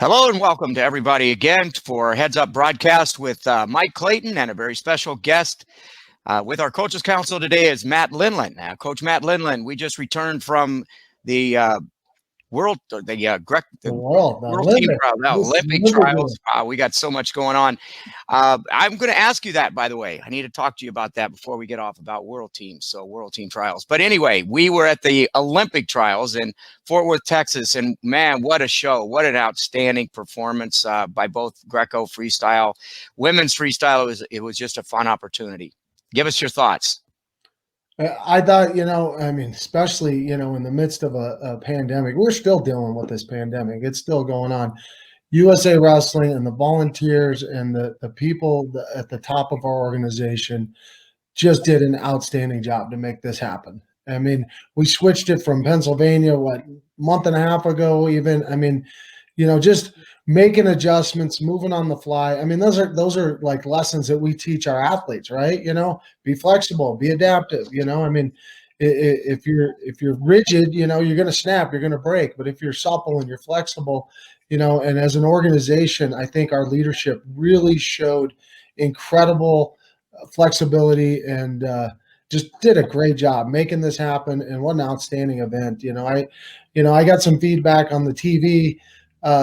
Hello and welcome to everybody again for Heads Up broadcast with Mike Clayton and a very special guest with our Coaches Council today is Matt Lindland. Now, Coach Matt Lindland, we just returned from the World Team Trials, Olympic trials. We got so much going on. I'm going to ask you that, by the way. I need to talk to you about that before we get off about World Teams, so World Team Trials. But anyway, we were at the Olympic trials in Fort Worth, Texas, and man, what a show. What an outstanding performance by both Greco freestyle, women's freestyle. It was just a fun opportunity. Give us your thoughts. I thought, especially, in the midst of a pandemic, we're still dealing with this pandemic. It's still going on. USA Wrestling and the volunteers and the people at the top of our organization just did an outstanding job to make this happen. I mean, we switched it from Pennsylvania, month and a half ago even. Just making adjustments, moving on the fly. I mean, those are like lessons that we teach our athletes, right? Be flexible, be adaptive. If you're rigid, you're going to snap, you're going to break. But if you're supple and you're flexible, and as an organization, I think our leadership really showed incredible flexibility and just did a great job making this happen. And what an outstanding event. I got some feedback on the TV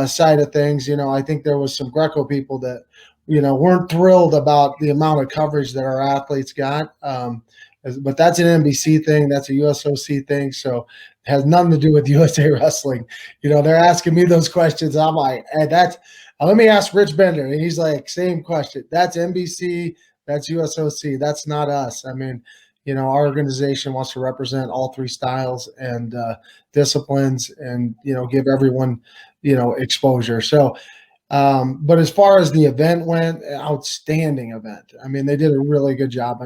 side of things. I think there was some Greco people that, weren't thrilled about the amount of coverage that our athletes got. But that's an NBC thing. That's a USOC thing. So it has nothing to do with USA Wrestling. They're asking me those questions. I'm like, hey, let me ask Rich Bender. And he's like, same question. That's NBC. That's USOC. That's not us. Our organization wants to represent all three styles and disciplines and, give everyone, exposure. So, but as far as the event went, outstanding event. They did a really good job.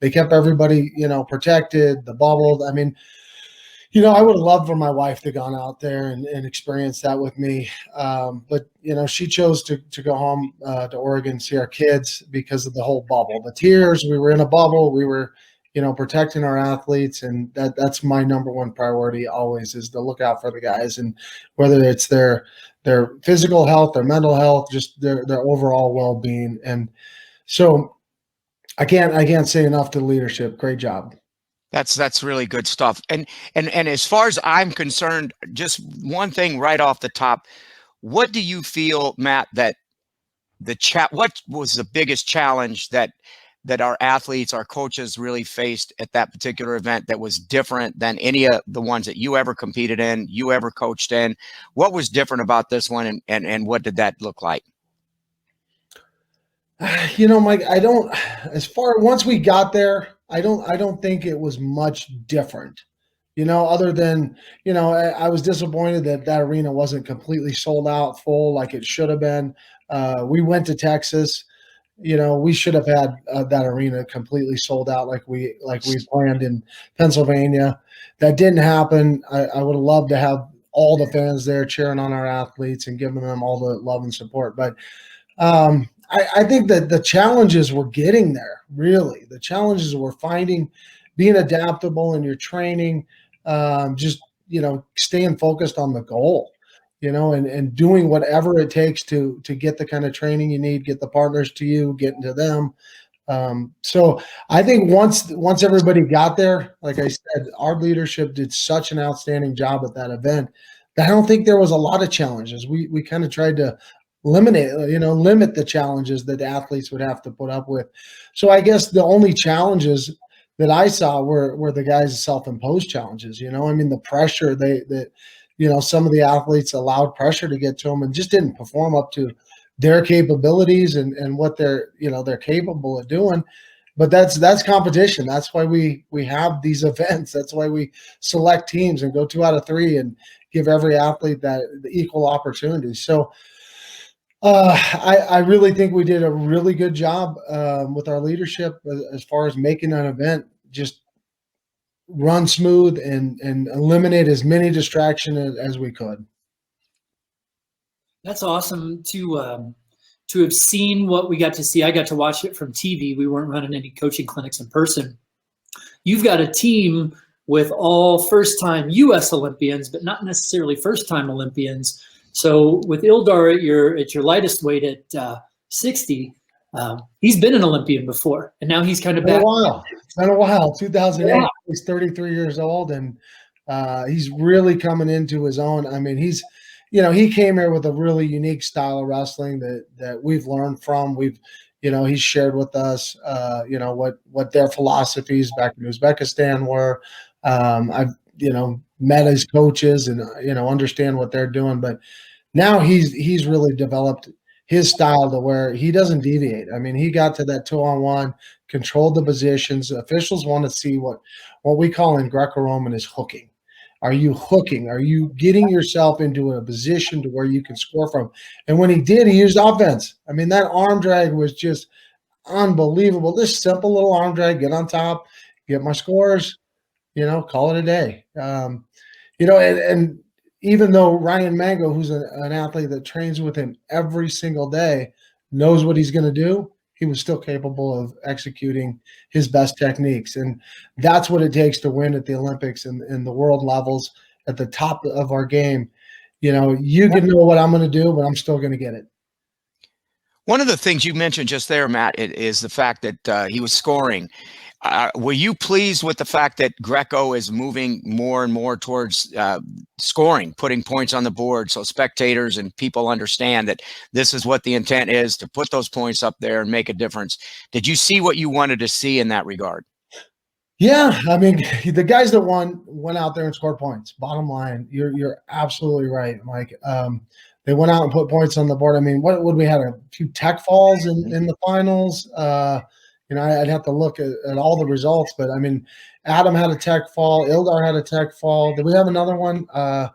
They kept everybody, protected, the bubble. I would have loved for my wife to gone out there and experience that with me. But, she chose to go home to Oregon, see our kids because of the whole bubble. The tears, we were in a bubble. We were, protecting our athletes. And that's my number one priority always is to look out for the guys. And whether it's their physical health, their mental health, just their overall well-being. And so I can't say enough to the leadership. Great job. That's really good stuff. And as far as I'm concerned, just one thing right off the top, what do you feel, Matt, that what was the biggest challenge that our athletes, our coaches really faced at that particular event that was different than any of the ones that you ever competed in, you ever coached in? What was different about this one and what did that look like? Mike, once we got there, I don't think it was much different, other than, I was disappointed that arena wasn't completely sold out full like it should have been. We went to Texas, we should have had that arena completely sold out like we planned in Pennsylvania. That didn't happen. I would have loved to have all the fans there cheering on our athletes and giving them all the love and support. But, I think that the challenges were getting there, really. The challenges were being adaptable in your training, just, staying focused on the goal, and doing whatever it takes to get the kind of training you need, get the partners to you, getting to them. So I think once everybody got there, like I said, our leadership did such an outstanding job at that event that I don't think there was a lot of challenges. We kind of tried to limit the challenges that the athletes would have to put up with. So I guess the only challenges that I saw were the guys' self-imposed challenges. The pressure that some of the athletes allowed pressure to get to them and just didn't perform up to their capabilities and what they're capable of doing. But that's competition. That's why we have these events. That's why we select teams and go 2 out of 3 and give every athlete the equal opportunity. So I really think we did a really good job with our leadership as far as making an event just run smooth and eliminate as many distractions as we could. That's awesome to have seen what we got to see. I got to watch it from TV. We weren't running any coaching clinics in person. You've got a team with all first-time U.S. Olympians, but not necessarily first-time Olympians. So with Ildar at your lightest weight at 60, he's been an Olympian before, and now he's kind of back. It's been a while. 2008. Yeah. He's 33 years old, and he's really coming into his own. I mean, he came here with a really unique style of wrestling that we've learned from. He's shared with us, what their philosophies back in Uzbekistan were. I've, met his coaches and, understand what they're doing. But now he's really developed his style to where he doesn't deviate. I mean, he got to that 2-on-1, controlled the positions. Officials want to see what we call in Greco-Roman is hooking. Are you hooking? Are you getting yourself into a position to where you can score from? And when he did, he used offense. I mean, that arm drag was just unbelievable. This simple little arm drag, get on top, get my scores, call it a day. And even though Ryan Mango, who's an athlete that trains with him every single day, knows what he's going to do, he was still capable of executing his best techniques. And that's what it takes to win at the Olympics and the world levels at the top of our game. You can know what I'm going to do, but I'm still going to get it. One of the things you mentioned just there, Matt, is the fact that he was scoring. Were you pleased with the fact that Greco is moving more and more towards scoring, putting points on the board so spectators and people understand that this is what the intent is, to put those points up there and make a difference? Did you see what you wanted to see in that regard? Yeah, I mean, the guys that went out there and scored points. Bottom line, you're absolutely right, Mike. They went out and put points on the board. I mean, what would we had a few tech falls in the finals? I'd have to look at all the results, but I mean, Adam had a tech fall, Ildar had a tech fall. Did we have another one? I'm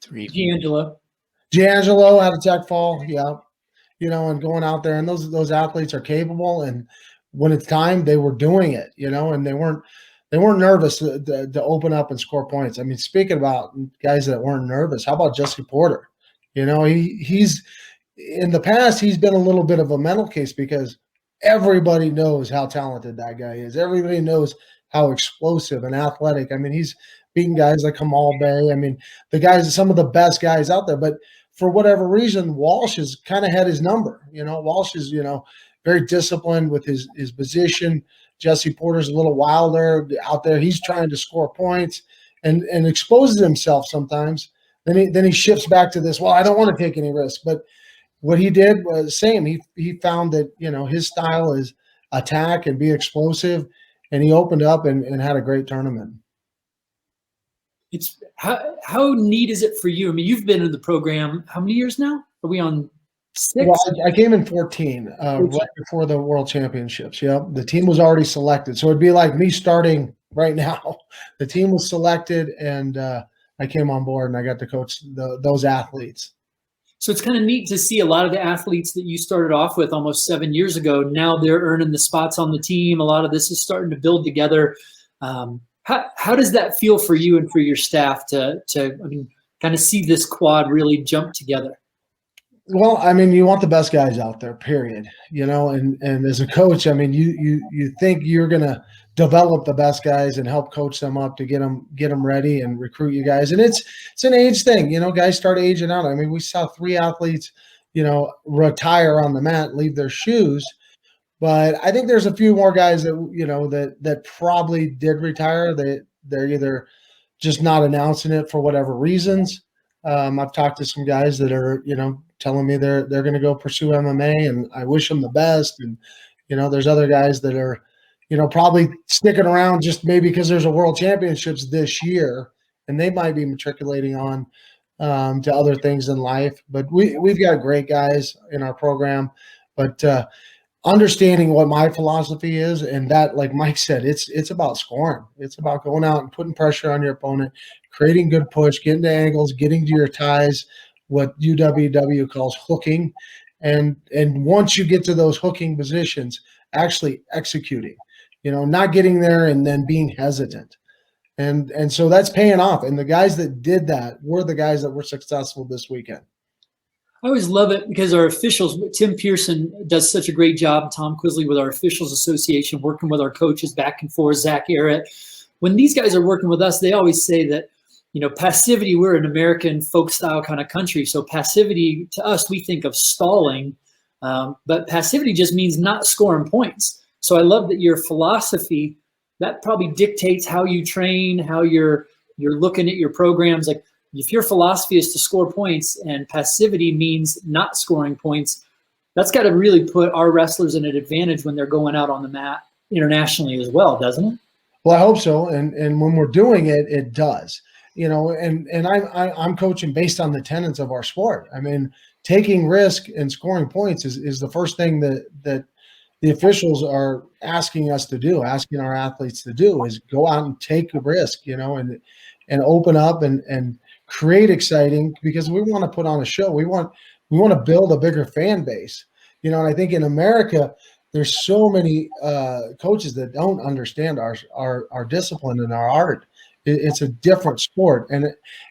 Three. Giangelo had a tech fall. Yeah. And going out there, and those athletes are capable, and when it's time, they were doing it, and they weren't nervous to open up and score points. I mean, speaking about guys that weren't nervous, how about Jesse Porter? He's in the past, he's been a little bit of a mental case because everybody knows how talented that guy is. Everybody knows how explosive and athletic. I mean, he's beating guys like Kamal Bay. I mean, some of the best guys out there. But for whatever reason, Walsh has kind of had his number. Walsh is, very disciplined with his position. Jesse Porter's a little wilder out there. He's trying to score points and exposes himself sometimes. Then he shifts back to this, well, I don't want to take any risks. But what he did was same. He found that, his style is attack and be explosive, and he opened up and had a great tournament. It's how neat is it for you? I mean, you've been in the program how many years now? Are we on 6? Well, I came in 14, right before the World Championships. Yeah, the team was already selected, so it'd be like me starting right now. The team was selected, and I came on board, and I got to coach those athletes. So it's kind of neat to see a lot of the athletes that you started off with almost 7 years ago. Now they're earning the spots on the team. A lot of this is starting to build together. How does that feel for you and for your staff to kind of see this quad really jump together? Well, I mean, you want the best guys out there, period. And as a coach, I mean, you think you're going to develop the best guys and help coach them up to get them ready and recruit you guys. And it's an age thing, guys start aging out. I mean, we saw 3 athletes, retire on the mat, leave their shoes. But I think there's a few more guys that, that probably did retire. They're either just not announcing it for whatever reasons. I've talked to some guys that are, telling me they're going to go pursue MMA, and I wish them the best. And, there's other guys that are, probably sticking around just maybe because there's a World Championships this year, and they might be matriculating on to other things in life. But we've got great guys in our program. But understanding what my philosophy is, and that, like Mike said, it's about scoring. It's about going out and putting pressure on your opponent, creating good push, getting to angles, getting to your ties, what UWW calls hooking. And once you get to those hooking positions, actually executing, not getting there and then being hesitant. And so that's paying off. And the guys that did that were the guys that were successful this weekend. I always love it because our officials, Tim Pearson does such a great job, Tom Quisley with our Officials Association, working with our coaches back and forth, Zach Arrett. When these guys are working with us, they always say that passivity, we're an American folk style kind of country. So passivity to us, we think of stalling, but passivity just means not scoring points. So I love that your philosophy, that probably dictates how you train, how you're looking at your programs. Like if your philosophy is to score points and passivity means not scoring points, that's got to really put our wrestlers in an advantage when they're going out on the mat internationally as well, doesn't it? Well, I hope so. And when we're doing it, it does. And I'm coaching based on the tenets of our sport. I mean, taking risk and scoring points is the first thing that the officials are asking us to do, asking our athletes to do, is go out and take a risk, and open up and create exciting, because we want to put on a show. We want to build a bigger fan base, and I think in America, there's so many coaches that don't understand our discipline and our art. It's a different sport, and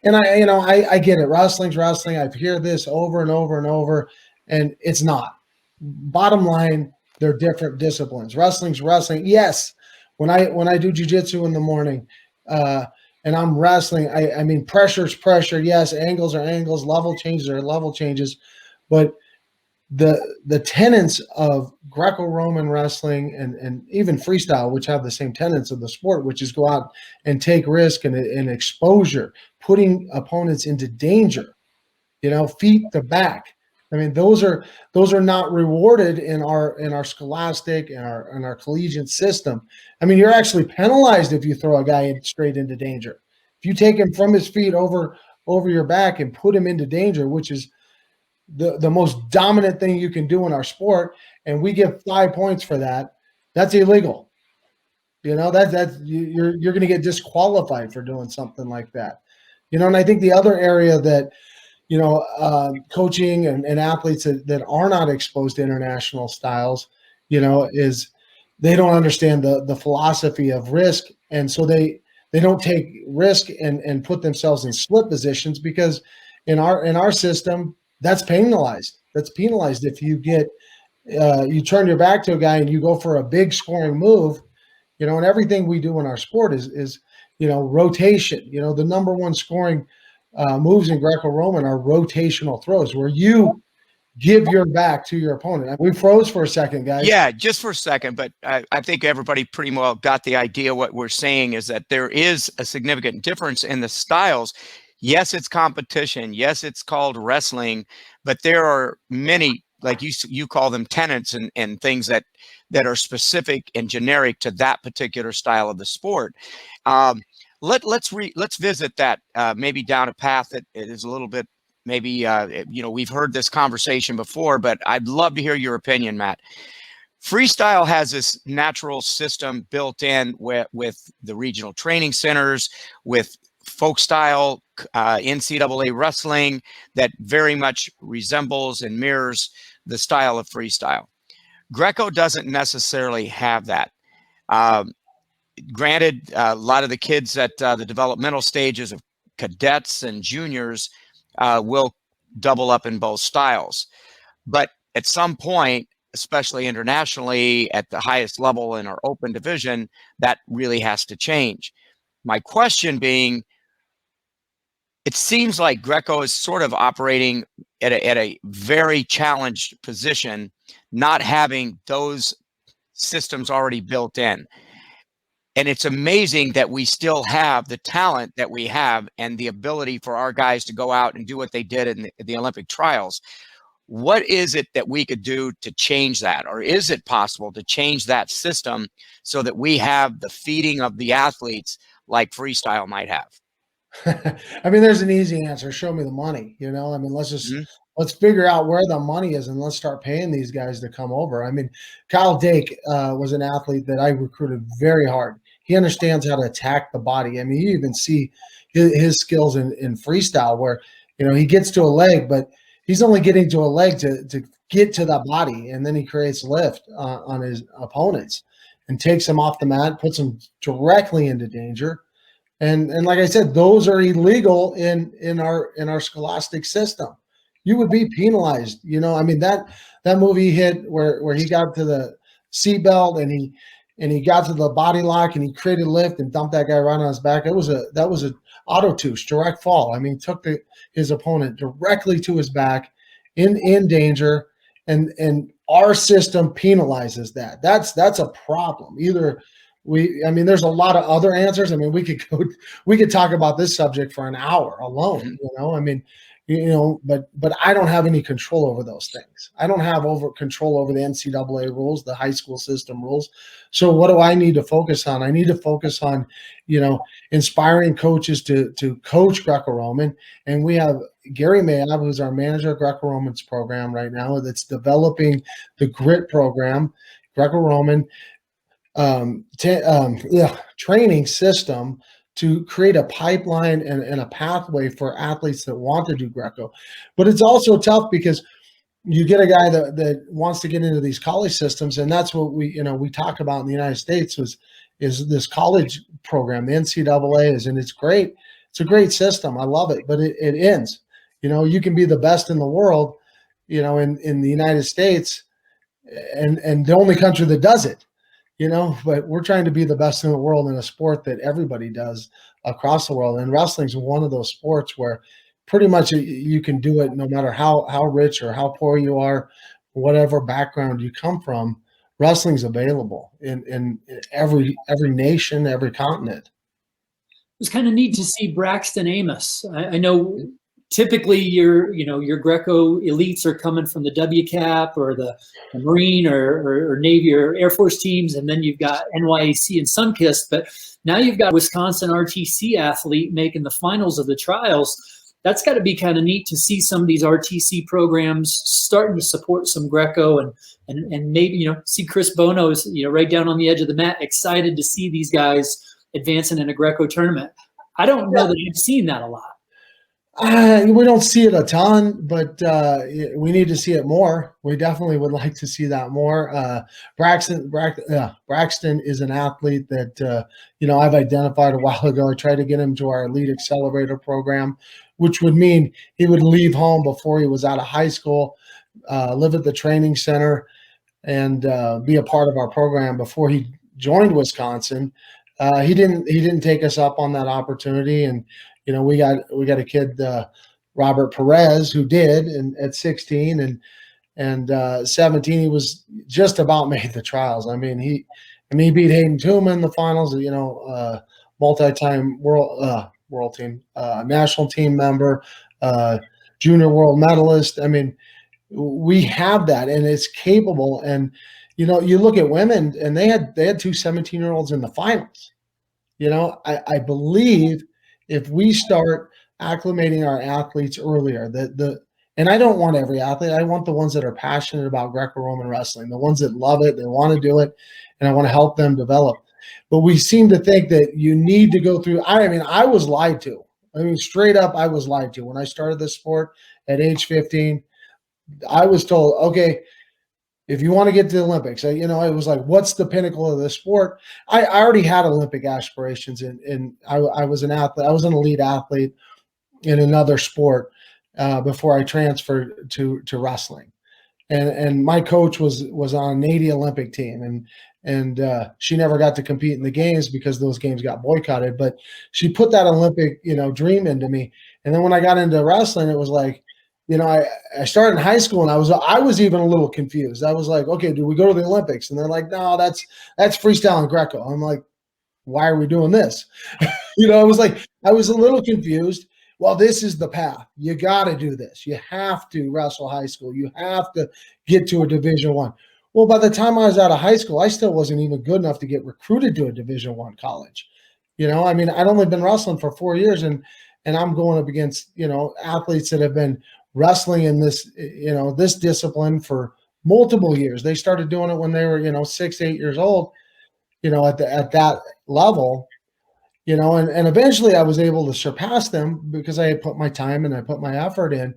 I get it. Wrestling's wrestling. I hear this over and over and over, and it's not. Bottom line, they're different disciplines. Wrestling's wrestling. Yes, when I do jiu-jitsu in the morning, and I'm wrestling, I mean, pressure's pressure. Yes, angles are angles. Level changes are level changes, but the tenets of Greco-Roman wrestling and even freestyle, which have the same tenets of the sport, which is go out and take risk and exposure, putting opponents into danger, feet to back. I mean, those are not rewarded in our scholastic and our collegiate system. I mean, you're actually penalized if you throw a guy straight into danger. If you take him from his feet over your back and put him into danger, which is the most dominant thing you can do in our sport, and we give 5 points for that, that's illegal. That's you're going to get disqualified for doing something like that. And I think the other area that coaching and athletes that are not exposed to international styles, is they don't understand the philosophy of risk, and so they don't take risk and put themselves in split positions, because in our system, that's penalized. That's penalized if you get you turn your back to a guy and you go for a big scoring move, and everything we do in our sport is rotation. The number one scoring moves in Greco-Roman are rotational throws, where you give your back to your opponent. We froze for a second, guys. Yeah, just for a second, but I think everybody pretty well got the idea. What we're saying is that there is a significant difference in the styles. Yes, it's competition. Yes, it's called wrestling, but there are many, like you call them, tenets and things that are specific and generic to that particular style of the sport. Let's visit that maybe down a path that is a little bit maybe we've heard this conversation before, but I'd love to hear your opinion, Matt. Freestyle has this natural system built in with the regional training centers, with folk style NCAA wrestling that very much resembles and mirrors the style of freestyle. Greco doesn't necessarily have that. Granted, a lot of the kids at the developmental stages of cadets and juniors will double up in both styles. But at some point, especially internationally at the highest level in our open division, that really has to change. My question being, it seems like Greco is sort of operating at a very challenged position, not having those systems already built in. And it's amazing that we still have the talent that we have and the ability for our guys to go out and do what they did in the Olympic trials. What is it that we could do to change that? Or is it possible to change that system so that we have the feeding of the athletes like freestyle might have? I mean, there's an easy answer. Show me the money. I mean, let's figure out where the money is and let's start paying these guys to come over. I mean, Kyle Dake was an athlete that I recruited very hard. He understands how to attack the body. I mean, you even see his skills in freestyle where, he gets to a leg, but he's only getting to a leg to get to the body. And then he creates lift on his opponents and takes them off the mat, puts them directly into danger. And like I said, those are illegal in our scholastic system. You would be penalized. I mean, that movie hit where he got to the seatbelt and and he got to the body lock and he created lift and dumped that guy right on his back. That was a auto touche, direct fall. I mean, took his opponent directly to his back in danger, and our system penalizes that. That's a problem. Either there's a lot of other answers. I mean, we could talk about this subject for an hour alone, but I don't have any control over those things. I don't have control over the NCAA rules, the high school system rules. So what do I need to focus on? I need to focus on, inspiring coaches to coach Greco-Roman. And we have Gary Mayab, who's our manager of Greco-Roman's program right now, that's developing the GRIT program, Greco-Roman training system to create a pipeline and a pathway for athletes that want to do Greco. But it's also tough because you get a guy that wants to get into these college systems, and that's what we talk about in the United States is this college program. The NCAA is, and it's great. It's a great system. I love it, but it ends. You can be the best in the world, in the United States, and the only country that does it. But we're trying to be the best in the world in a sport that everybody does across the world. And wrestling is one of those sports where pretty much you can do it no matter how rich or how poor you are, whatever background you come from. Wrestling's available in every nation, every continent. It was kind of neat to see Braxton Amos. I know typically your Greco elites are coming from the WCAP or the Marine or Navy or Air Force teams, and then you've got NYAC and Sunkist, but now you've got Wisconsin RTC athlete making the finals of the trials. That's got to be kind of neat to see some of these RTC programs starting to support some Greco and maybe, see Chris Bono's, right down on the edge of the mat, excited to see these guys advancing in a Greco tournament. I don't know that you've seen that a lot. We don't see it a ton, but we need to see it more. We definitely would like to see that more. Braxton is an athlete that, I've identified a while ago. I tried to get him to our Elite Accelerator program, which would mean he would leave home before he was out of high school, live at the training center, and be a part of our program before he joined Wisconsin. He didn't take us up on that opportunity, and we got a kid, Robert Perez, who did, and at 16 and 17, he was just about made the trials. I mean, he beat Hayden Tuma in the finals. Multi-time world team, national team member, junior world medalist. I mean, we have that, and it's capable. And you look at women, and they had 2 17-year-olds in the finals. I believe if we start acclimating our athletes earlier, and I don't want every athlete, I want the ones that are passionate about Greco-Roman wrestling, the ones that love it, they want to do it, and I want to help them develop. But we seem to think that you need to go through. I was lied to. Straight up, I was lied to. When I started this sport at age 15, I was told, okay, if you want to get to the Olympics, it was like, what's the pinnacle of the sport? I already had Olympic aspirations, and I was an athlete. I was an elite athlete in another sport before I transferred to wrestling. And my coach was on a Navy Olympic team, and she never got to compete in the games because those games got boycotted. But she put that Olympic dream into me. And then when I got into wrestling, it was like, I started in high school, and I was even a little confused. I was like, okay, do we go to the Olympics? And they're like, no, that's freestyle and Greco. I'm like, why are we doing this? I was a little confused. Well, this is the path. You got to do this. You have to wrestle high school. You have to get to a Division I. Well, by the time I was out of high school, I still wasn't even good enough to get recruited to a Division I college. I'd only been wrestling for 4 years, and I'm going up against, athletes that have been wrestling in this, this discipline for multiple years. They started doing it when they were, 6, 8 years old, at that level, and eventually I was able to surpass them because I had put my time and I put my effort in.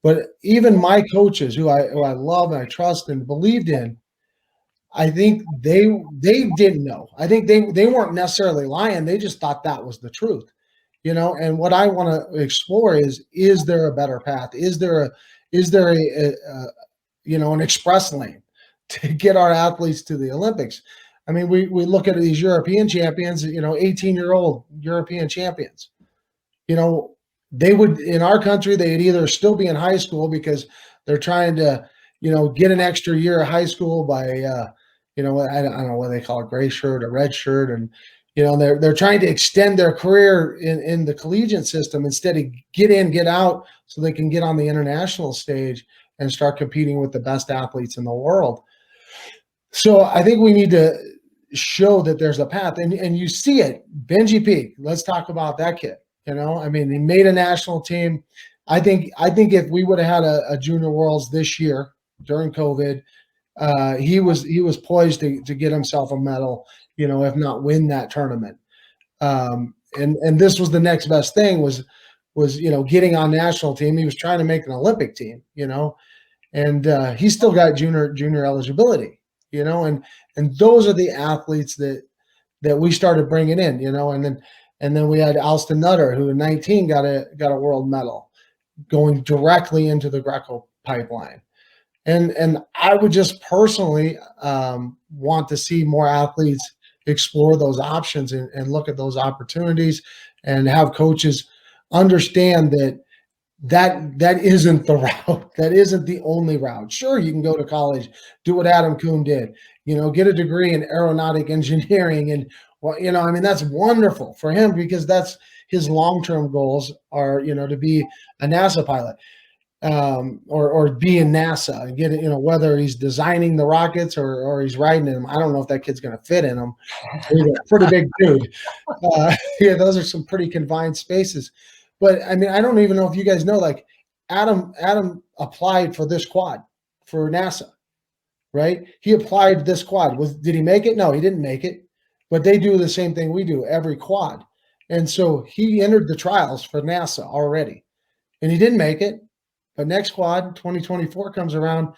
But even my coaches, who I love and I trust and believed in, I think they didn't know. I think they weren't necessarily lying. They just thought that was the truth. And what I want to explore is there a better path? Is there an express lane to get our athletes to the Olympics? I mean, we look at these European champions, 18-year-old European champions. They would, in our country, they'd either still be in high school because they're trying to, get an extra year of high school by, I don't know what they call it, gray shirt or red shirt. And, they're trying to extend their career in the collegiate system instead of get out so they can get on the international stage and start competing with the best athletes in the world. So I think we need to show that there's a path, and you see it. Benji Peak, let's talk about that kid. I mean, he made a national team. I think if we would have had a Junior Worlds this year during COVID, he was poised to get himself a medal, if not win that tournament. And this was the next best thing was getting on national team. He was trying to make an Olympic team, and he still got junior eligibility, and those are the athletes that we started bringing in, and then we had Alston Nutter, who in 19 got a world medal, going directly into the Greco pipeline. And I would just personally want to see more athletes explore those options and look at those opportunities, and have coaches understand that isn't the route. That isn't the only route. Sure, you can go to college, do what Adam Kuhn did, get a degree in aeronautic engineering. And, I mean, that's wonderful for him because that's his long-term goals are, to be a NASA pilot. Or be in NASA and get it, whether he's designing the rockets or he's riding in them. I don't know if that kid's going to fit in them. He's a pretty big dude. Yeah, those are some pretty confined spaces. But I mean, I don't even know if you guys know, like Adam applied for this quad for NASA, right? He applied this quad. Did he make it? No, he didn't make it. But they do the same thing we do every quad. And so he entered the trials for NASA already. And he didn't make it. But next quad, 2024 comes around,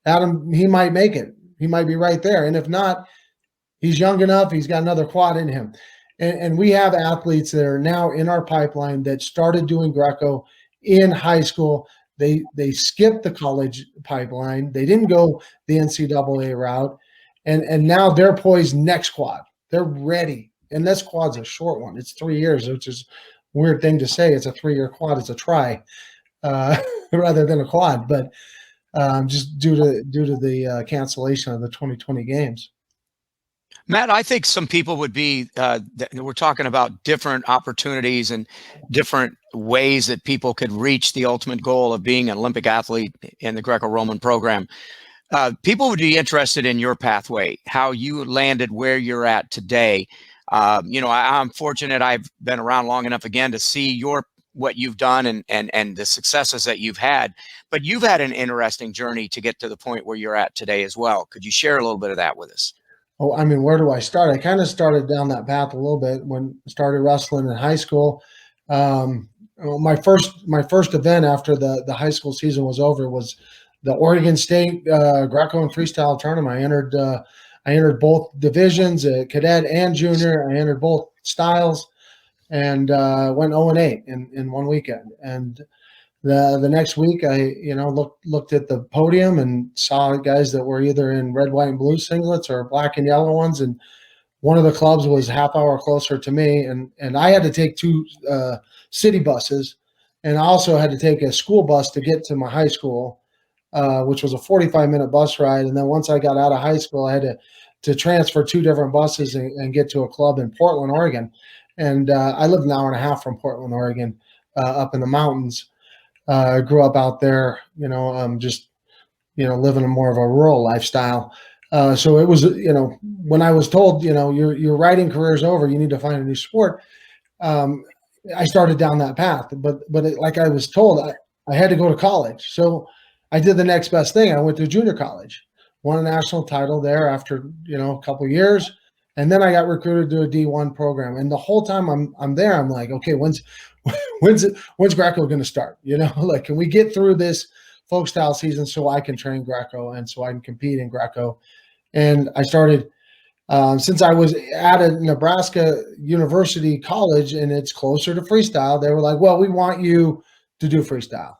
Adam, he might make it. He might be right there. And if not, he's young enough. He's got another quad in him. And we have athletes that are now in our pipeline that started doing Greco in high school. They skipped the college pipeline. They didn't go the NCAA route. And now they're poised next quad. They're ready. And this quad's a short one. It's 3 years, which is a weird thing to say. It's a 3-year quad. It's a try. Rather than a quad, but just due to the cancellation of the 2020 games. Matt, I think some people would be, we're talking about different opportunities and different ways that people could reach the ultimate goal of being an Olympic athlete in the Greco-Roman program. People would be interested in your pathway, how you landed where you're at today. I'm fortunate I've been around long enough again to see what you've done and the successes that you've had, but you've had an interesting journey to get to the point where you're at today as well. Could you share a little bit of that with us? Oh, I mean, where do I start? I kind of started down that path a little bit when I started wrestling in high school. My first event after the high school season was over was the Oregon State Greco and freestyle tournament. I entered both divisions, cadet and junior. I entered both styles. And went 0-8 in one weekend. And the next week, I looked at the podium and saw guys that were either in red, white, and blue singlets or black and yellow ones. And one of the clubs was half hour closer to me, and I had to take 2 city buses, and I also had to take a school bus to get to my high school, which was a 45-minute bus ride. And then once I got out of high school, I had to transfer 2 different buses and get to a club in Portland, Oregon. And I lived an hour and a half from Portland, Oregon, up in the mountains. I grew up out there, just, living a more of a rural lifestyle. So it was, when I was told, your riding career is over, you need to find a new sport. I started down that path, but like I was told, I had to go to college. So I did the next best thing. I went to junior college, won a national title there after, a couple of years. And then I got recruited to a D1 program. And the whole time I'm there, I'm like, okay, when's Greco going to start? Like, can we get through this folk style season so I can train Greco and so I can compete in Greco? And I started, since I was at a Nebraska University college and it's closer to freestyle, they were like, well, we want you to do freestyle.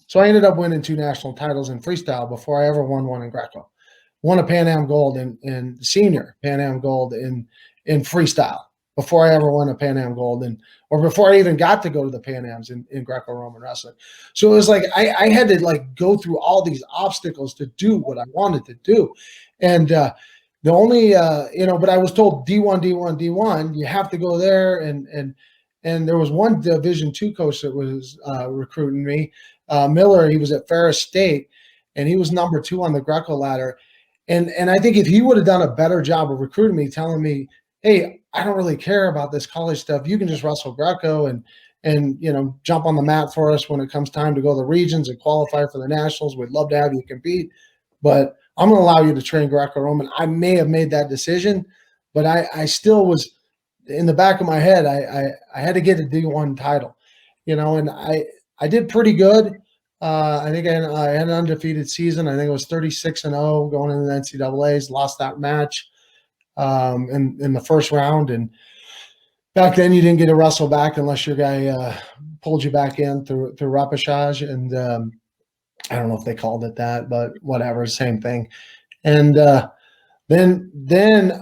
So I ended up winning 2 national titles in freestyle before I ever won one in Greco, won a Pan Am gold in senior Pan Am gold in freestyle before I ever won a Pan Am gold, or before I even got to go to the Pan Ams in Greco-Roman wrestling. So it was like I had to like go through all these obstacles to do what I wanted to do. And the only but I was told D1, you have to go there, and there was one Division II coach that was recruiting me, Miller. He was at Ferris State, and he was number 2 on the Greco ladder. And I think if he would have done a better job of recruiting me, telling me, hey, I don't really care about this college stuff. You can just wrestle Greco and jump on the mat for us when it comes time to go to the regions and qualify for the nationals. We'd love to have you compete, but I'm going to allow you to train Greco-Roman. I may have made that decision, but I still was in the back of my head. I had to get a D1 title, and I did pretty good. I think I had an undefeated season. I think it was 36-0 going into the NCAAs. Lost that match in the first round, and back then you didn't get to wrestle back unless your guy pulled you back in through repechage, and I don't know if they called it that, but whatever, same thing. And then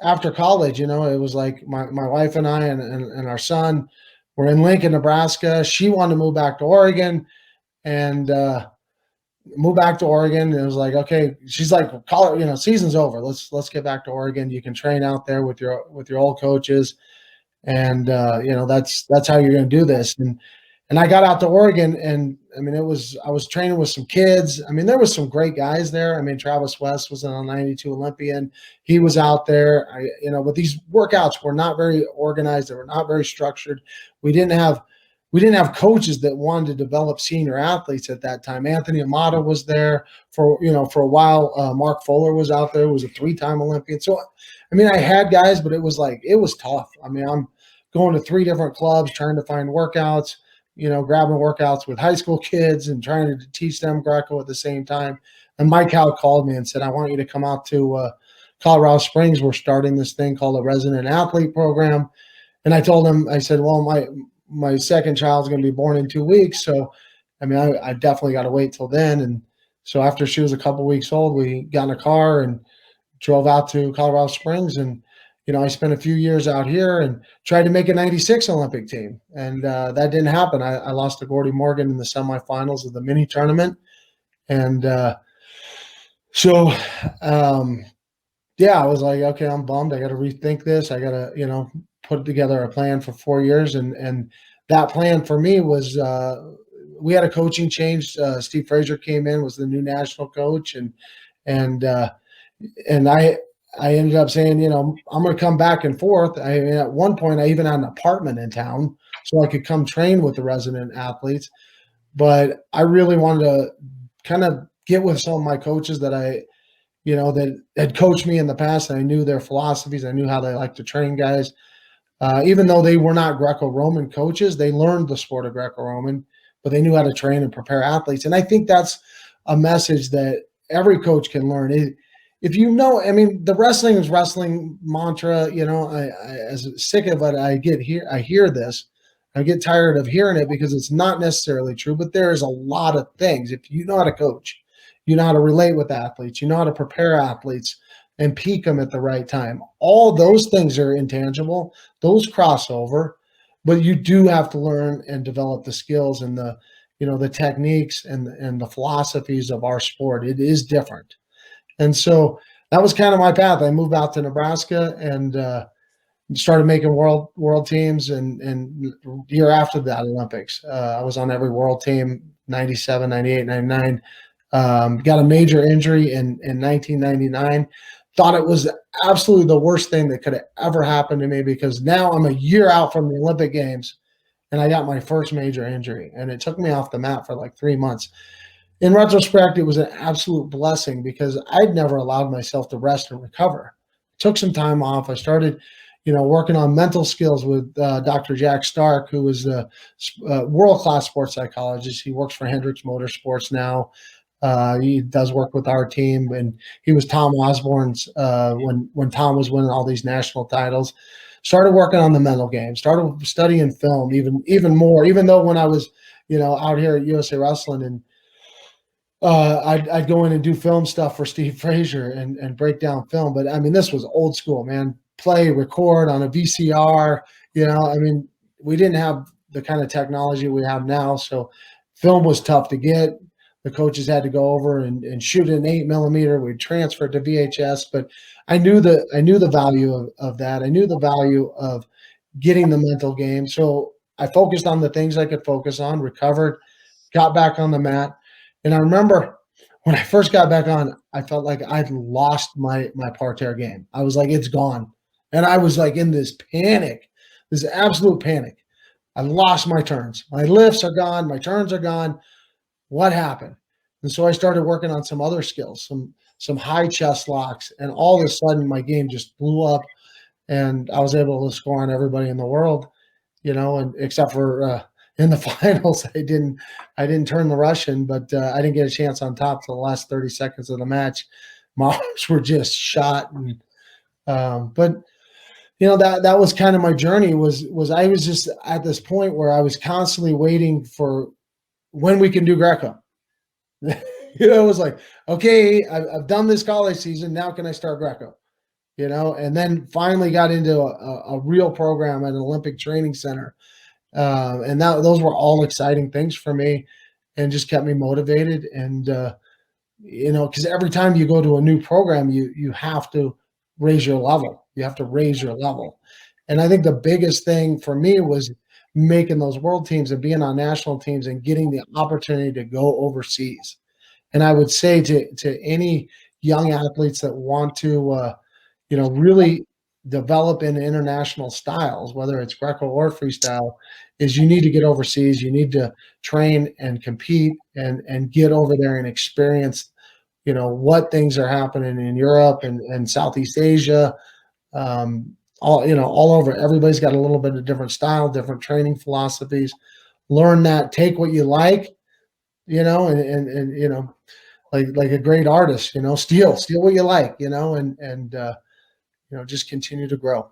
after college, it was like my wife and I and our son were in Lincoln, Nebraska. She wanted to move back to Oregon, and move back to Oregon. It was like, okay, she's like, season's over. Let's get back to Oregon. You can train out there with your old coaches, and that's how you're going to do this. And I got out to Oregon, and I was training with some kids. I mean, there was some great guys there. I mean, Travis West was an 92 Olympian. He was out there. But these workouts were not very organized. They were not very structured. We didn't have coaches that wanted to develop senior athletes at that time. Anthony Amata was there for a while. Mark Fuller was out there, who was a 3-time Olympian. So, I had guys, but it was tough. I'm going to 3 different clubs, trying to find workouts, grabbing workouts with high school kids and trying to teach them Greco at the same time. And Mike Howe called me and said, I want you to come out to Colorado Springs. We're starting this thing called a resident athlete program. And I told him, I said, well, my second child's going to be born in 2 weeks. So, I definitely got to wait till then. And so after she was a couple weeks old, we got in a car and drove out to Colorado Springs. And, I spent a few years out here and tried to make a 96 Olympic team. And that didn't happen. I lost to Gordy Morgan in the semifinals of the mini tournament. And I was like, okay, I'm bummed. I got to rethink this. I got to, put together a plan for 4 years. And that plan for me was we had a coaching change. Steve Frazier came in, was the new national coach. And I ended up saying, I'm going to come back and forth. At one point, I even had an apartment in town so I could come train with the resident athletes. But I really wanted to kind of get with some of my coaches that that had coached me in the past. And I knew their philosophies. I knew how they like to train guys. Even though they were not Greco-Roman coaches, they learned the sport of Greco-Roman, but they knew how to train and prepare athletes. And I think that's a message that every coach can learn. If the wrestling is wrestling mantra, I as sick of it, I hear this. I get tired of hearing it because it's not necessarily true, but there is a lot of things. If you know how to coach, you know how to relate with athletes, you know how to prepare athletes and peak them at the right time. All those things are intangible. Those cross over, but you do have to learn and develop the skills and the techniques and the philosophies of our sport. It is different. And so that was kind of my path. I moved out to Nebraska and started making world teams. And year after that Olympics, I was on every world team, 97, 98, 99. Got a major injury in 1999. Thought it was absolutely the worst thing that could have ever happened to me because now I'm a year out from the Olympic Games and I got my first major injury. And it took me off the mat for like 3 months. In retrospect, it was an absolute blessing because I'd never allowed myself to rest and recover. Took some time off. I started, working on mental skills with Dr. Jack Stark, who was a world-class sports psychologist. He works for Hendricks Motorsports now. He does work with our team, and he was Tom Osborne's when Tom was winning all these national titles. Started working on the mental game. Started studying film even more. Even though when I was, out here at USA Wrestling and I'd go in and do film stuff for Steve Frazier and break down film. But I mean, this was old school, man. Play, record on a VCR. I mean, we didn't have the kind of technology we have now, so film was tough to get. The coaches had to go over and shoot an 8mm. We'd transfer it to VHS, but I knew the value of that. I knew the value of getting the mental game. So I focused on the things I could focus on, recovered, got back on the mat. And I remember when I first got back on, I felt like I'd lost my parterre game. I was like, it's gone. And I was like in this panic, this absolute panic. I lost my turns. My lifts are gone. My turns are gone. What happened? And so I started working on some other skills, some high chest locks. And all of a sudden my game just blew up and I was able to score on everybody in the world, and except for in the finals, I didn't turn the Russian, but I didn't get a chance on top till the last 30 seconds of the match. My arms were just shot, and but that was kind of my journey. Was I was just at this point where I was constantly waiting for when we can do Greco. It was like, okay, I've done this college season. Now can I start Greco? And then finally got into a real program at an Olympic training center. And those were all exciting things for me and just kept me motivated. And, because every time you go to a new program, you have to raise your level. You have to raise your level. And I think the biggest thing for me was making those world teams and being on national teams and getting the opportunity to go overseas. And I would say to any young athletes that want to, really develop in international styles, whether it's Greco or freestyle, is you need to get overseas. You need to train and compete and get over there and experience, what things are happening in Europe and Southeast Asia, all over. Everybody's got a little bit of different style, different training philosophies. Learn that, take what you like, and like a great artist, steal what you like, and just continue to grow.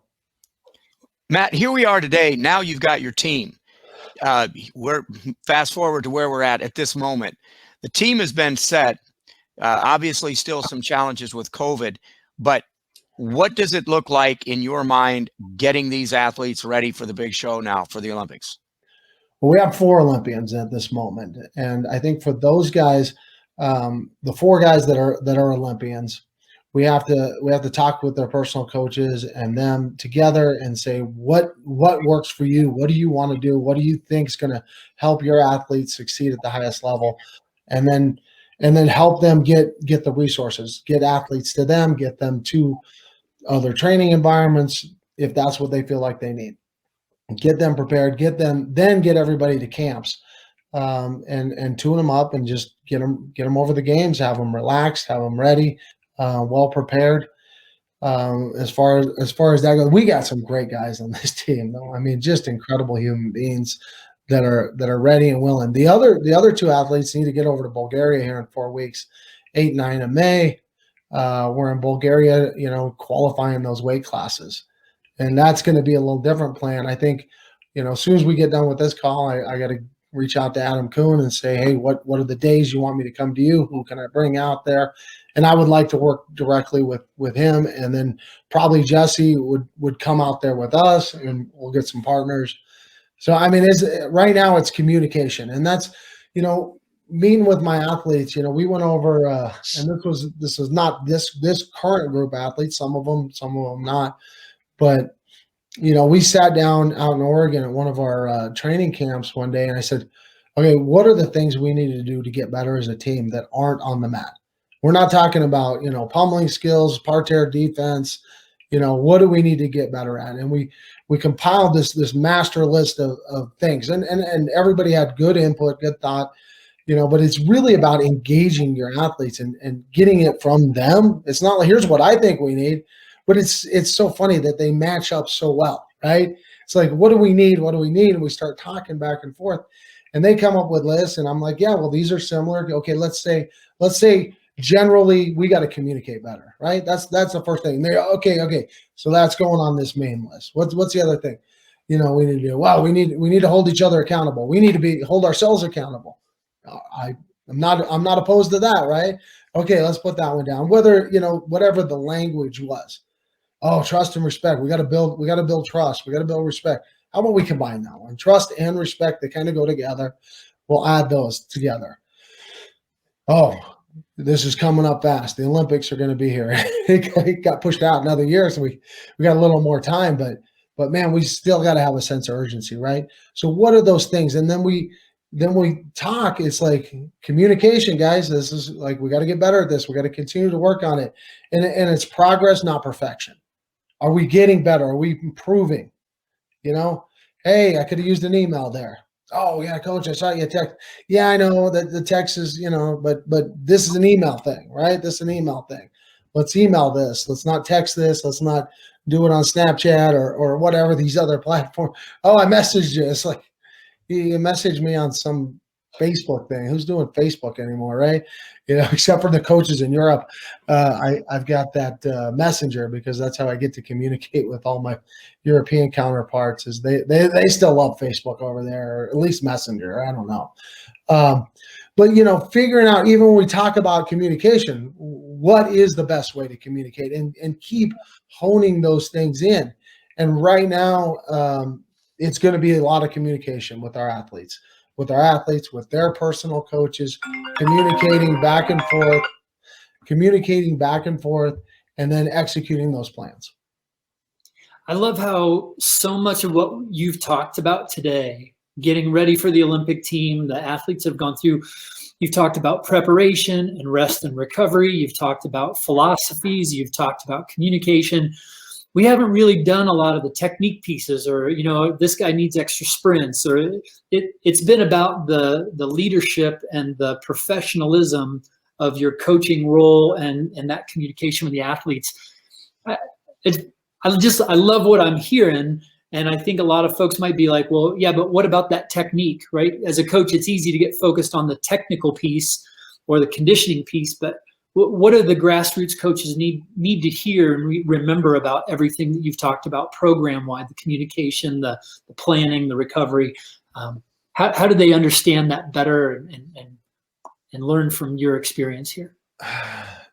Matt, here we are today. Now you've got your team. We're fast forward to where we're at this moment. The team has been set. Obviously, still some challenges with COVID, but what does it look like in your mind getting these athletes ready for the big show now for the Olympics? Well, we have 4 Olympians at this moment, and I think for those guys, the 4 guys that are Olympians, we have to talk with their personal coaches and them together and say what works for you. What do you want to do? What do you think is going to help your athletes succeed at the highest level? And then help them get the resources, get athletes to them, get them to other training environments if that's what they feel like they need. Get them prepared, get everybody to camps, and tune them up and just get them over the games, have them relaxed, have them ready, well prepared. As far as that goes, we got some great guys on this team, though. I mean, just incredible human beings that are ready and willing. The other 2 athletes need to get over to Bulgaria here in 4 weeks, 8, 9 of May. We're in Bulgaria, qualifying those weight classes. And that's going to be a little different plan. I think, as soon as we get done with this call, I got to reach out to Adam Kuhn and say, hey, what are the days you want me to come to you? Who can I bring out there? And I would like to work directly with him. And then probably Jesse would come out there with us and we'll get some partners. So, I mean, right now it's communication. And that's, meeting with my athletes, we went over, and this was not this current group of athletes, some of them not. But, we sat down out in Oregon at one of our training camps one day, and I said, okay, what are the things we need to do to get better as a team that aren't on the mat? We're not talking about, pummeling skills, parterre defense, what do we need to get better at? And we compiled this master list of things, and everybody had good input, good thought, but it's really about engaging your athletes and getting it from them. It's not like, here's what I think we need. But it's so funny that they match up so well, right? It's like, what do we need? What do we need? And we start talking back and forth, and they come up with lists, and I'm like, yeah, well, these are similar. Okay, let's say generally we got to communicate better, right? That's the first thing. They okay, so that's going on this main list. What's the other thing? We need to do. Wow, we need to hold each other accountable. We need to hold ourselves accountable. I'm not opposed to that, right? Okay, let's put that one down. Whether, whatever the language was. Oh, trust and respect. We got to build trust. We got to build respect. How about we combine that one? Trust and respect, they kind of go together. We'll add those together. Oh, this is coming up fast. The Olympics are going to be here. It got pushed out another year, so we got a little more time, but man, we still got to have a sense of urgency, right? So what are those things? And then we talk. It's like communication, guys. This is like, we got to get better at this. We got to continue to work on it, and it's progress, not perfection. Are we getting better? Are we improving? Hey, I could have used an email there. Oh yeah, coach, I saw you text. Yeah, I know that the text is, but this is an email thing, right? This is an email thing. Let's email this. Let's not text this. Let's not do it on Snapchat or whatever, these other platforms. Oh, I messaged you. It's like, you messaged me on some Facebook thing. Who's doing Facebook anymore, right? Except for the coaches in Europe. I've got that Messenger, because that's how I get to communicate with all my European counterparts. Is they still love Facebook over there, or at least Messenger. I don't know. But figuring out, even when we talk about communication, what is the best way to communicate, and keep honing those things in. And right now, it's going to be a lot of communication with our athletes, with their personal coaches, communicating back and forth, and then executing those plans. I love how so much of what you've talked about today, getting ready for the Olympic team, the athletes have gone through, you've talked about preparation and rest and recovery. You've talked about philosophies. You've talked about communication. We haven't really done a lot of the technique pieces, or, this guy needs extra sprints, or it's been about the leadership and the professionalism of your coaching role and that communication with the athletes. I love what I'm hearing. And I think a lot of folks might be like, well, yeah, but what about that technique, right? As a coach, it's easy to get focused on the technical piece or the conditioning piece, but what do the grassroots coaches need to hear and remember about everything that you've talked about program-wide, the communication, the planning, the recovery? How do they understand that better and learn from your experience here?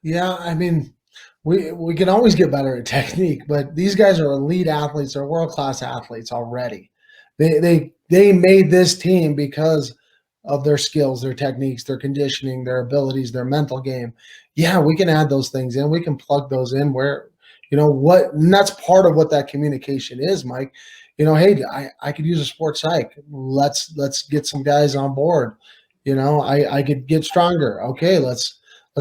Yeah, I mean, we can always get better at technique, but these guys are elite athletes. They're world-class athletes already. They made this team because of their skills, their techniques, their conditioning, their abilities, their mental game. Yeah, we can add those things in. We can plug those in where, and that's part of what that communication is, Mike. Hey, I could use a sports psych. Let's get some guys on board. I could get stronger. Okay, let's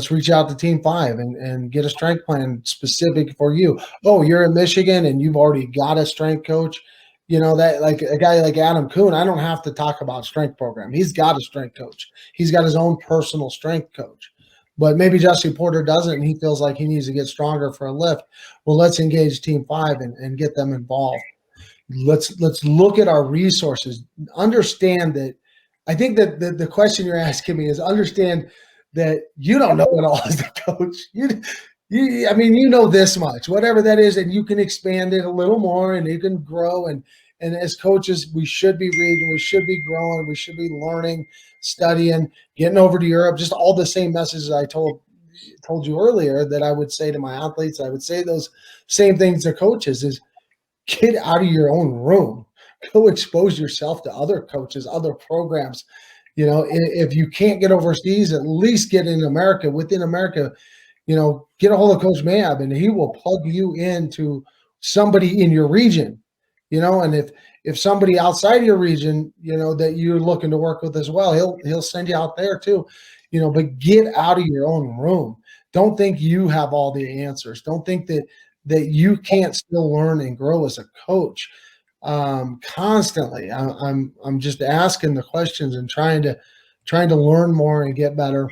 reach out to Team 5 and get a strength plan specific for you. Oh, you're in Michigan and you've already got a strength coach. That, like a guy like Adam Kuhn, I don't have to talk about strength program. He's got a strength coach. He's got his own personal strength coach. But maybe Jesse Porter doesn't, and he feels like he needs to get stronger for a lift. Well, let's engage Team 5 and get them involved. Let's look at our resources. Understand that. I think that the question you're asking me is, understand that you don't know it all as the coach. I mean, this much, whatever that is, and you can expand it a little more, and you can grow. And as coaches, we should be reading, we should be growing, we should be learning, studying, getting over to Europe. Just all the same messages I told you earlier that I would say to my athletes. I would say those same things to coaches: is get out of your own room, go expose yourself to other coaches, other programs. If you can't get overseas, at least get in America. Within America, get a hold of Coach Mayab, and he will plug you into somebody in your region, and if somebody outside of your region, that you're looking to work with as well, he'll send you out there too, but get out of your own room. Don't think you have all the answers. Don't think that you can't still learn and grow as a coach. Constantly, I'm just asking the questions and trying to learn more and get better.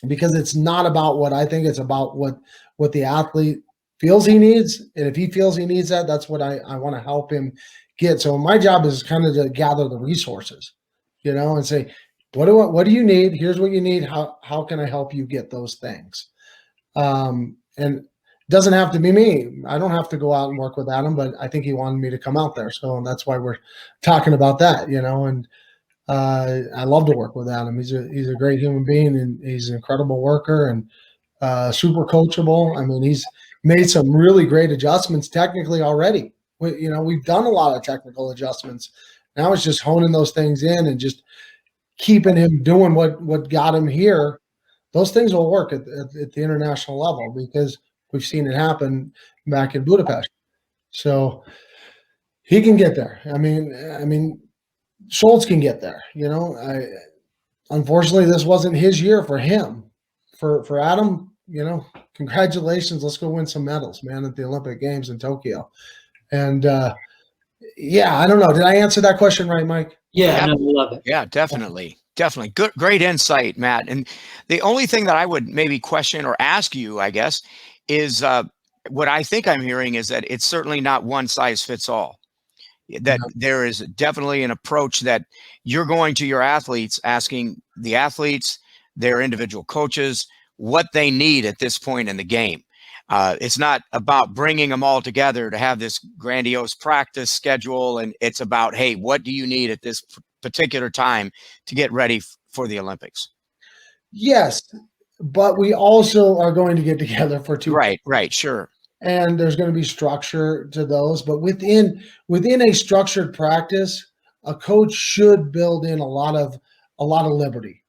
Because it's not about what I think, it's about what the athlete feels he needs. And if he feels he needs that, that's what I want to help him get. So my job is kind of to gather the resources, and say, what do you need? Here's what you need. How can I help you get those things? And it doesn't have to be me. I don't have to go out and work with Adam, but I think he wanted me to come out there. So that's why we're talking about that, and I love to work with Adam. He's a great human being, and he's an incredible worker and super coachable. I mean, he's made some really great adjustments technically already. We've done a lot of technical adjustments. Now it's just honing those things in and just keeping him doing what got him here. Those things will work at the international level because we've seen it happen back in Budapest. So he can get there. I mean, Schultz can get there. Unfortunately, this wasn't his year for him. For Adam, congratulations. Let's go win some medals, man, at the Olympic Games in Tokyo. And yeah, I don't know. Did I answer that question right, Mike? Yeah, no, I love it. Yeah, definitely. Definitely. Good, great insight, Matt. And the only thing that I would maybe question or ask you, I guess, is what I think I'm hearing is that it's certainly not one size fits all. That there is definitely an approach that you're going to your athletes, asking the athletes, their individual coaches, what they need at this point in the game. It's not about bringing them all together to have this grandiose practice schedule. And it's about, hey, what do you need at this particular time to get ready for the Olympics? Yes, but we also are going to get together for 2 weeks. Right, sure. And there's going to be structure to those, but within a structured practice, a coach should build in a lot of liberty.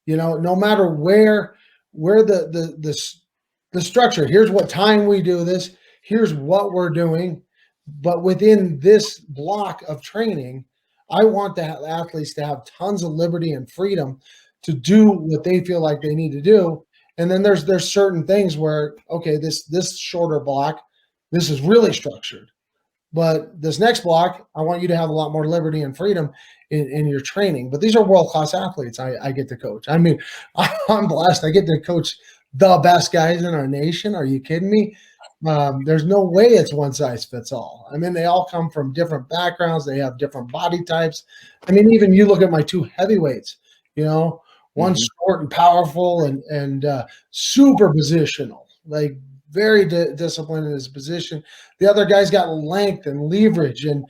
No matter where the structure. Here's what time we do this. Here's what we're doing. But within this block of training, I want the athletes to have tons of liberty and freedom to do what they feel like they need to do. And then there's certain things where, okay, this shorter block, this is really structured. But this next block, I want you to have a lot more liberty and freedom in your training. But these are world-class athletes I get to coach. I mean, I'm blessed. I get to coach the best guys in our nation. Are you kidding me? There's no way it's one size fits all. I mean, they all come from different backgrounds. They have different body types. I mean, even you look at my two heavyweights, one short and powerful and super positional, like very disciplined in his position. The other guy's got length and leverage and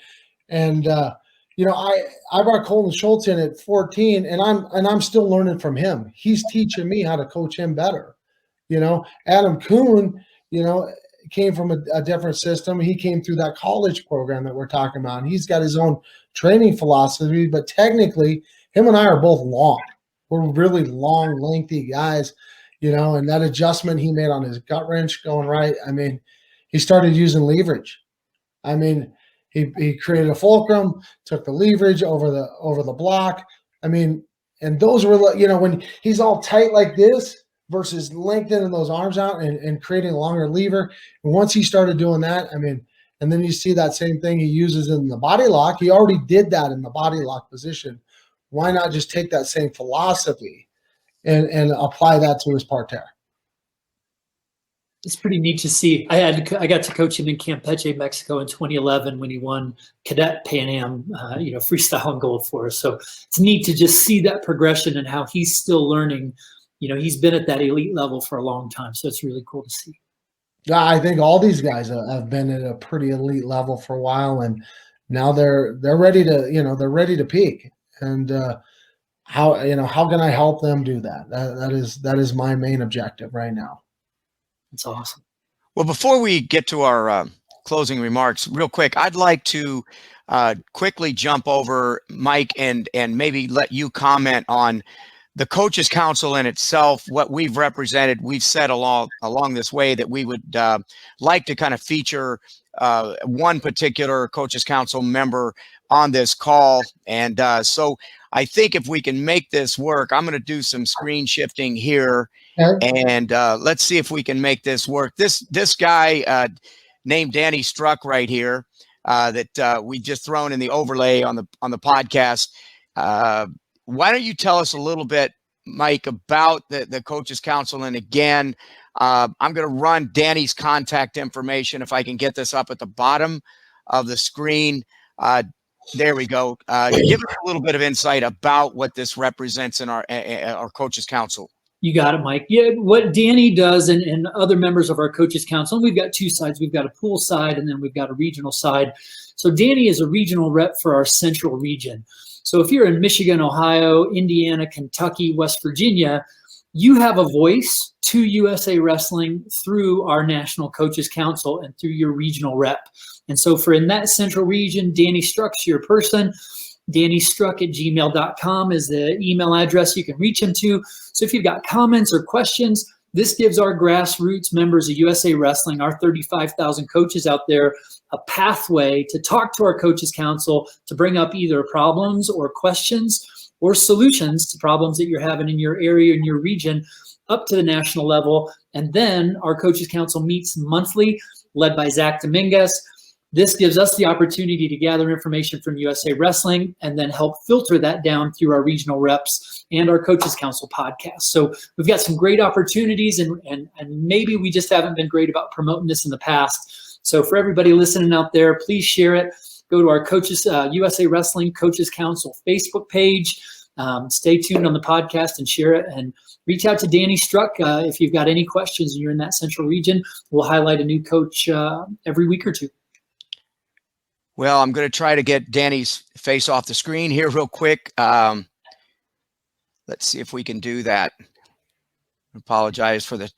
I brought Colton Schultz in at 14, and I'm still learning from him. He's teaching me how to coach him better. Adam Kuhn, came from a different system. He came through that college program that we're talking about. And he's got his own training philosophy, but technically, him and I are both long. We're really long, lengthy guys, and that adjustment he made on his gut wrench going right. I mean, he started using leverage. I mean, he created a fulcrum, took the leverage over the block. I mean, and those were, when he's all tight like this versus lengthening those arms out and creating a longer lever. And once he started doing that, I mean, and then you see that same thing he uses in the body lock. He already did that in the body lock position. Why not just take that same philosophy and apply that to his parterre? It's pretty neat to see. I got to coach him in Campeche, Mexico in 2011 when he won Cadet Pan Am, freestyle and gold for us. So it's neat to just see that progression and how he's still learning. He's been at that elite level for a long time. So it's really cool to see. Yeah, I think all these guys have been at a pretty elite level for a while, and now they're ready to peak. And how can I help them do that? That is my main objective right now. That's awesome. Well, before we get to our closing remarks, real quick, I'd like to quickly jump over, Mike, and maybe let you comment on the Coaches Council in itself, what we've represented. We've said along this way that we would like to kind of feature one particular Coaches Council member on this call. And so I think if we can make this work, I'm going to do some screen shifting here. Okay. And let's see if we can make this work. This guy named Danny Struck right here that we just thrown in the overlay on the podcast. Why don't you tell us a little bit, Mike, about the Coaches Council? And again, I'm going to run Danny's contact information if I can get this up at the bottom of the screen. There we go. Give us a little bit of insight about what this represents in our Coaches Council. You got it, Mike. Yeah, what Danny does and other members of our coaches council, and we've got two sides. We've got a pool side and then we've got a regional side. So Danny is a regional rep for our central region. So if you're in Michigan, Ohio, Indiana, Kentucky, West Virginia, you have a voice to USA Wrestling through our National Coaches Council and through your regional rep. And so for in that central region, Danny Struck's your person. DannyStruck@gmail.com is the email address you can reach him to. So if you've got comments or questions, this gives our grassroots members of USA Wrestling, our 35,000 coaches out there, a pathway to talk to our Coaches Council to bring up either problems or questions or solutions to problems that you're having in your area, in your region, up to the national level. And then our Coaches Council meets monthly, led by Zach Dominguez. This gives us the opportunity to gather information from USA Wrestling and then help filter that down through our regional reps and our Coaches Council podcast. So we've got some great opportunities, and maybe we just haven't been great about promoting this in the past. So for everybody listening out there, please share it. Go to our Coaches USA Wrestling Coaches Council Facebook page. Stay tuned on the podcast and share it, and reach out to Danny Struck if you've got any questions and you're in that central region. We'll highlight a new coach every week or two. Well, I'm going to try to get Danny's face off the screen here real quick. Let's see if we can do that. Apologize for the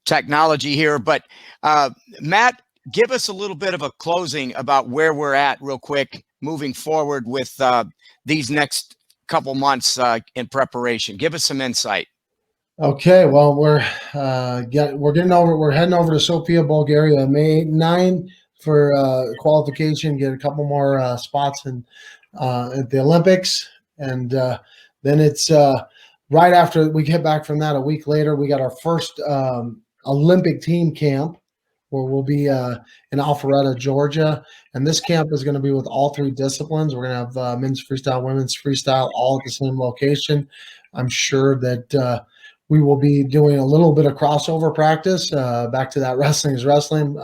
technology here, but Matt, give us a little bit of a closing about where we're at real quick moving forward with these next couple months in preparation. Give us some insight. Okay, well, we're heading over to Sofia, Bulgaria, May 9 for qualification. Get a couple more spots in at the Olympics, and then it's right after we get back from that. A week later, we got our first Olympic team camp, where we'll be in Alpharetta, Georgia. And this camp is going to be with all three disciplines. We're going to have men's freestyle, women's freestyle, all at the same location. I'm sure that we will be doing a little bit of crossover practice, back to that wrestling is wrestling.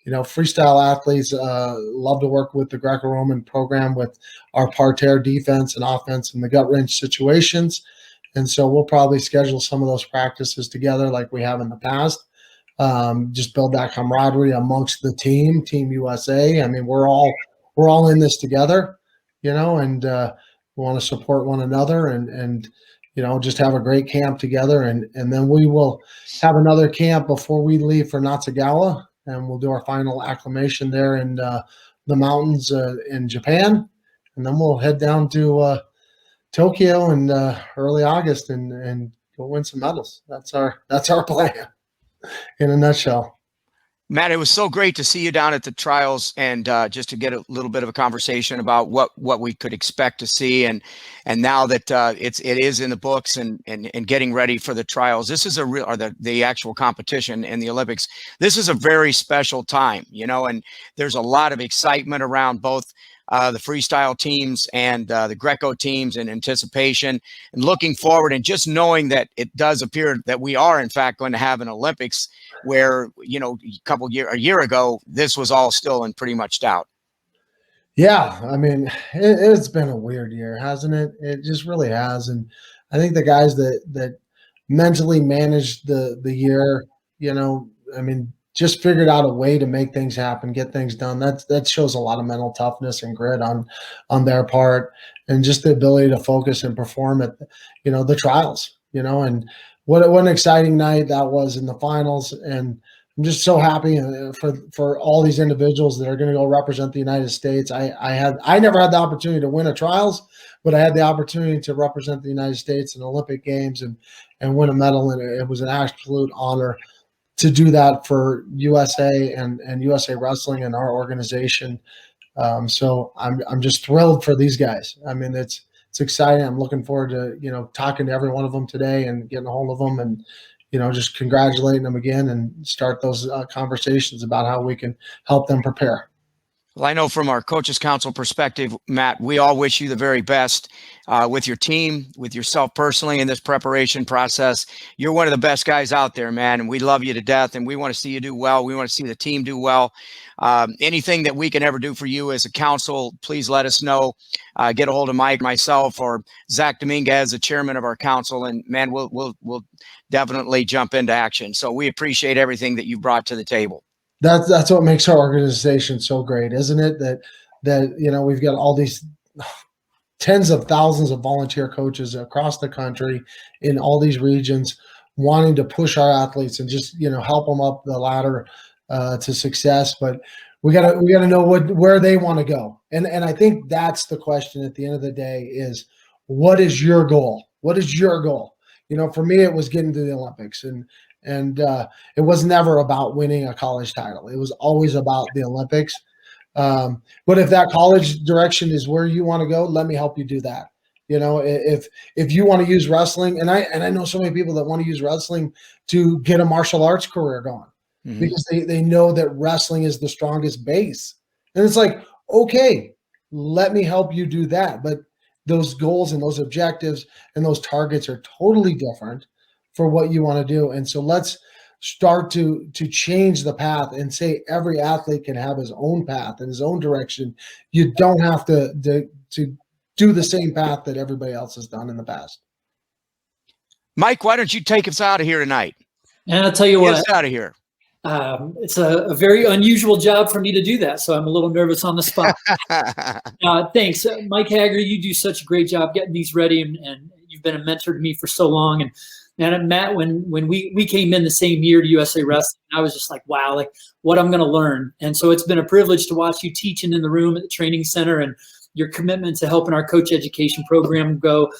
Freestyle athletes love to work with the Greco-Roman program with our parterre defense and offense and the gut wrench situations. And so we'll probably schedule some of those practices together like we have in the past. Just build that camaraderie amongst the team USA. I mean, we're all in this together, and we want to support one another and just have a great camp together. And then we will have another camp before we leave for Natsugawa, and we'll do our final acclimation there in the mountains in Japan. And then we'll head down to Tokyo in early August and go win some medals. That's our plan in a nutshell. Matt, it was so great to see you down at the trials, and just to get a little bit of a conversation about what we could expect to see, and now that it is in the books and getting ready for the trials. This is the actual competition in the Olympics. This is a very special time, and there's a lot of excitement around both the freestyle teams and the Greco teams in anticipation and looking forward, and just knowing that it does appear that we are in fact going to have an Olympics where, a year ago, this was all still in pretty much doubt. Yeah. I mean, it's been a weird year, hasn't it? It just really has. And I think the guys that mentally managed the year, just figured out a way to make things happen, get things done. That shows a lot of mental toughness and grit on their part, and just the ability to focus and perform at, the trials, and what an exciting night that was in the finals. And I'm just so happy for all these individuals that are going to go represent the United States. I never had the opportunity to win a trials, but I had the opportunity to represent the United States in Olympic Games and win a medal. And it was an absolute honor to do that for USA and USA Wrestling and our organization. So I'm just thrilled for these guys. I mean, it's exciting. I'm looking forward to, talking to every one of them today and getting a hold of them and, just congratulating them again and start those conversations about how we can help them prepare. Well, I know from our Coaches Council perspective, Matt, we all wish you the very best with your team, with yourself personally in this preparation process. You're one of the best guys out there, man, and we love you to death, and we want to see you do well. We want to see the team do well. Anything that we can ever do for you as a council, please let us know. Get a hold of Mike, myself, or Zach Dominguez, the chairman of our council, and man, we'll definitely jump into action. So we appreciate everything that you brought to the table. That's what makes our organization so great, isn't it? That we've got all these tens of thousands of volunteer coaches across the country in all these regions wanting to push our athletes and just help them up the ladder to success. But we gotta know where they want to go, and I think that's the question at the end of the day is, what is your goal? What is your goal? For me, it was getting to the Olympics, and it was never about winning a college title. It was always about the Olympics. But if that college direction is where you want to go, let me help you do that. If you want to use wrestling, and I know so many people that want to use wrestling to get a martial arts career going because they know that wrestling is the strongest base. And it's like, okay, let me help you do that. But those goals and those objectives and those targets are totally different for what you want to do. And so let's start to change the path and say every athlete can have his own path and his own direction. You don't have to do the same path that everybody else has done in the past. Mike, why don't you take us out of here tonight? And I'll tell you what, get us out of here. It's a very unusual job for me to do that, so I'm a little nervous on the spot. Thanks. Mike Hager, you do such a great job getting these ready, and you've been a mentor to me for so long. And Matt, when we came in the same year to USA Wrestling, I was just like, wow, like what I'm going to learn. And so it's been a privilege to watch you teaching in the room at the training center and your commitment to helping our coach education program go.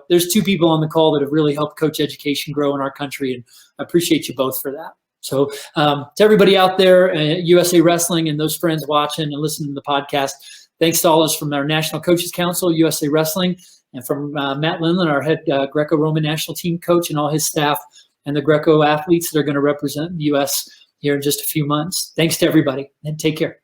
There's two people on the call that have really helped coach education grow in our country, and I appreciate you both for that. So to everybody out there at USA Wrestling and those friends watching and listening to the podcast, thanks to all of us from our National Coaches Council, USA Wrestling, and from Matt Lindland, our head Greco-Roman national team coach, and all his staff, and the Greco athletes that are going to represent the U.S. here in just a few months. Thanks to everybody, and take care.